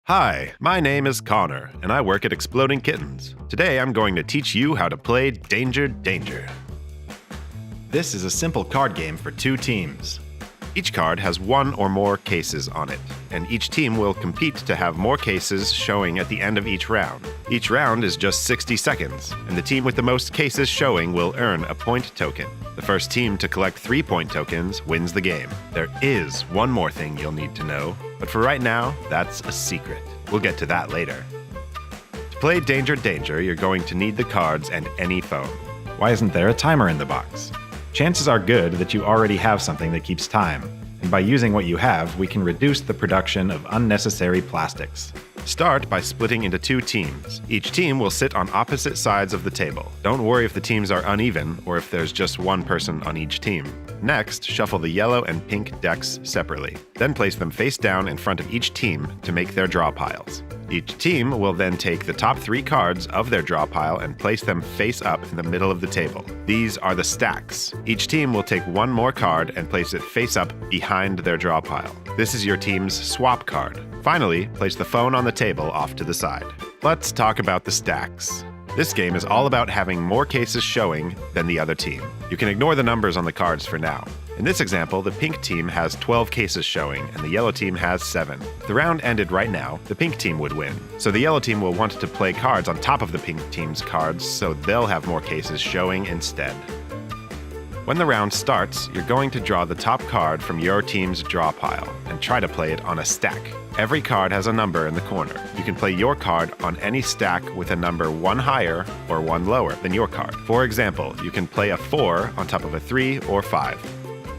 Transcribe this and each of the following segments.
Hi, my name is Connor, and I work at Exploding Kittens. Today I'm going to teach you how to play Danger Danger. This is a simple card game for two teams. Each card has one or more cases on it, and each team will compete to have more cases showing at the end of each round. Each round is just 60 seconds, and the team with the most cases showing will earn a point token. The first team to collect 3-point tokens wins the game. There is one more thing you'll need to know, but for right now, that's a secret. We'll get to that later. To play Danger Danger, you're going to need the cards and any phone. Why isn't there a timer in the box? Chances are good that you already have something that keeps time, and by using what you have, we can reduce the production of unnecessary plastics. Start by splitting into two teams. Each team will sit on opposite sides of the table. Don't worry if the teams are uneven or if there's just one person on each team. Next, shuffle the yellow and pink decks separately. Then place them face down in front of each team to make their draw piles. Each team will then take the top 3 cards of their draw pile and place them face up in the middle of the table. These are the stacks. Each team will take one more card and place it face up behind their draw pile. This is your team's swap card. Finally, place the phone on the table off to the side. Let's talk about the stacks. This game is all about having more cases showing than the other team. You can ignore the numbers on the cards for now. In this example, the pink team has 12 cases showing, and the yellow team has 7. If the round ended right now, the pink team would win. So the yellow team will want to play cards on top of the pink team's cards, so they'll have more cases showing instead. When the round starts, you're going to draw the top card from your team's draw pile, and try to play it on a stack. Every card has a number in the corner. You can play your card on any stack with a number 1 higher or 1 lower than your card. For example, you can play a 4 on top of a 3 or 5.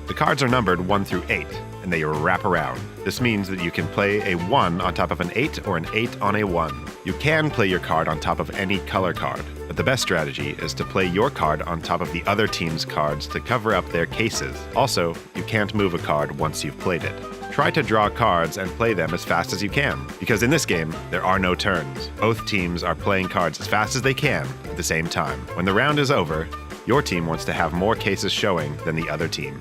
The cards are numbered 1 through 8, and they wrap around. This means that you can play a 1 on top of an 8 or an 8 on a 1. You can play your card on top of any color card, but the best strategy is to play your card on top of the other team's cards to cover up their cases. Also, you can't move a card once you've played it. Try to draw cards and play them as fast as you can, because in this game, there are no turns. Both teams are playing cards as fast as they can at the same time. When the round is over, your team wants to have more cases showing than the other team.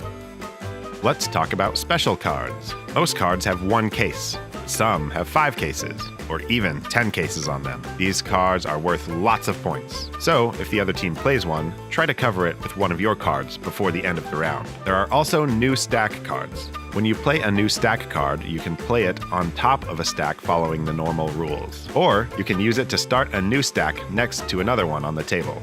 Let's talk about special cards. Most cards have 1 case. Some have 5 cases, or even 10 cases on them. These cards are worth lots of points. So, if the other team plays one, try to cover it with one of your cards before the end of the round. There are also new stack cards. When you play a new stack card, you can play it on top of a stack following the normal rules. Or, you can use it to start a new stack next to another one on the table.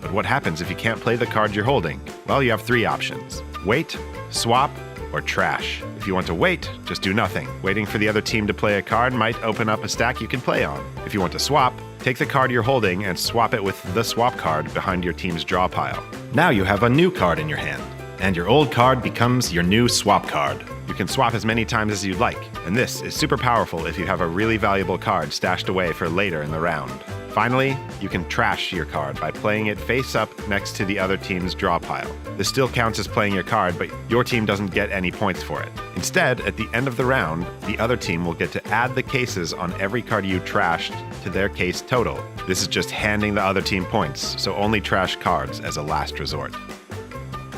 But what happens if you can't play the card you're holding? Well, you have 3 options. Wait, swap, or trash. If you want to wait, just do nothing. Waiting for the other team to play a card might open up a stack you can play on. If you want to swap, take the card you're holding and swap it with the swap card behind your team's draw pile. Now you have a new card in your hand, and your old card becomes your new swap card. You can swap as many times as you'd like, and this is super powerful if you have a really valuable card stashed away for later in the round. Finally, you can trash your card by playing it face up next to the other team's draw pile. This still counts as playing your card, but your team doesn't get any points for it. Instead, at the end of the round, the other team will get to add the cases on every card you trashed to their case total. This is just handing the other team points, so only trash cards as a last resort.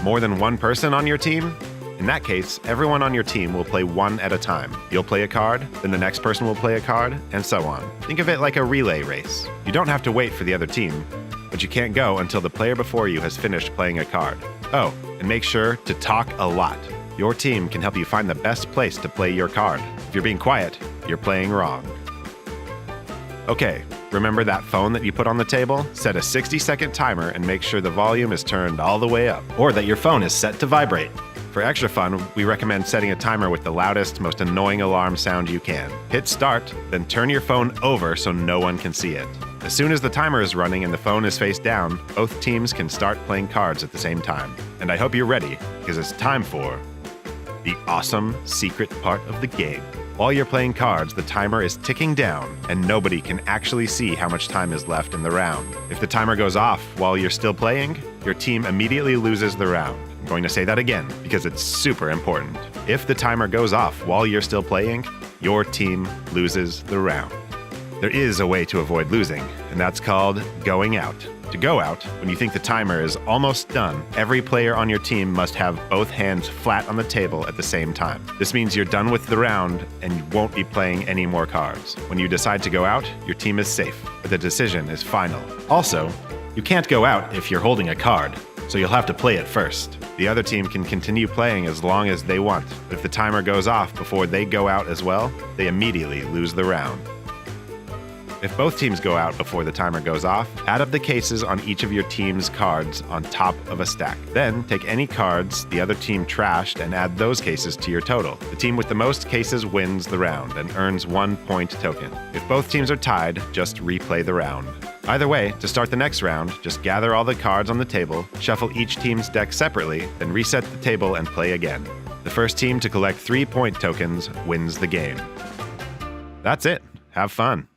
More than one person on your team? In that case, everyone on your team will play one at a time. You'll play a card, then the next person will play a card, and so on. Think of it like a relay race. You don't have to wait for the other team, but you can't go until the player before you has finished playing a card. Oh, and make sure to talk a lot. Your team can help you find the best place to play your card. If you're being quiet, you're playing wrong. Okay, remember that phone that you put on the table? Set a 60-second timer and make sure the volume is turned all the way up. Or that your phone is set to vibrate. For extra fun, we recommend setting a timer with the loudest, most annoying alarm sound you can. Hit start, then turn your phone over so no one can see it. As soon as the timer is running and the phone is face down, both teams can start playing cards at the same time. And I hope you're ready, because it's time for the awesome secret part of the game. While you're playing cards, the timer is ticking down, and nobody can actually see how much time is left in the round. If the timer goes off while you're still playing, your team immediately loses the round. I'm going to say that again, because it's super important. If the timer goes off while you're still playing, your team loses the round. There is a way to avoid losing, and that's called going out. To go out, when you think the timer is almost done, every player on your team must have both hands flat on the table at the same time. This means you're done with the round and you won't be playing any more cards. When you decide to go out, your team is safe, but the decision is final. Also, you can't go out if you're holding a card, so you'll have to play it first. The other team can continue playing as long as they want, but if the timer goes off before they go out as well, they immediately lose the round. If both teams go out before the timer goes off, add up the cases on each of your team's cards on top of a stack. Then take any cards the other team trashed and add those cases to your total. The team with the most cases wins the round and earns 1 point token. If both teams are tied, just replay the round. Either way, to start the next round, just gather all the cards on the table, shuffle each team's deck separately, then reset the table and play again. The first team to collect 3 point tokens wins the game. That's it. Have fun.